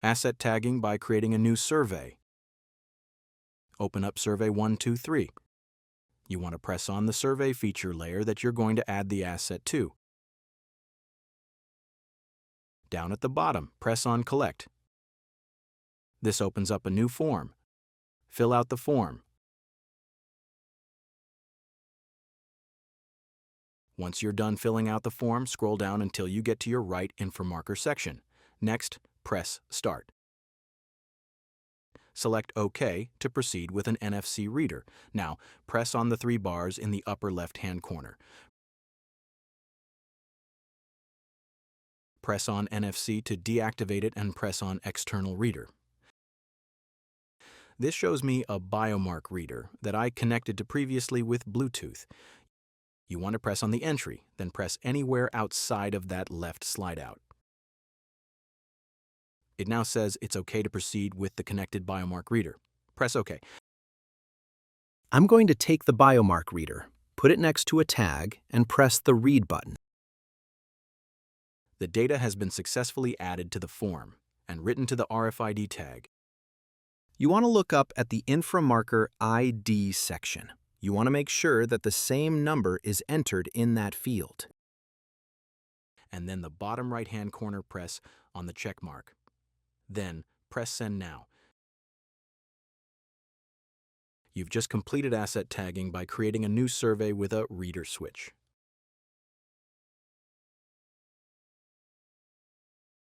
Asset tagging by creating a new survey. Open up Survey123. You want to press on the survey feature layer that you're going to add the asset to. Down at the bottom, press on Collect. This opens up a new form. Fill out the form. Once you're done filling out the form, scroll down until you get to your right InfraMarker section. Next, press Start. Select OK to proceed with an NFC reader. Now, press on the 3 bars in the upper left-hand corner. Press on NFC to deactivate it and press on External Reader. This shows me a Biomark reader that I connected to previously with Bluetooth. You want to press on the entry, then press anywhere outside of that left slide out. It now says it's OK to proceed with the connected Biomark reader. Press OK. I'm going to take the Biomark reader, put it next to a tag, and press the Read button. The data has been successfully added to the form and written to the RFID tag. You want to look up at the InfraMarker ID section. You want to make sure that the same number is entered in that field. And then the bottom right-hand corner, press on the check mark. Then press Send Now. You've just completed asset tagging by creating a new survey with a reader switch.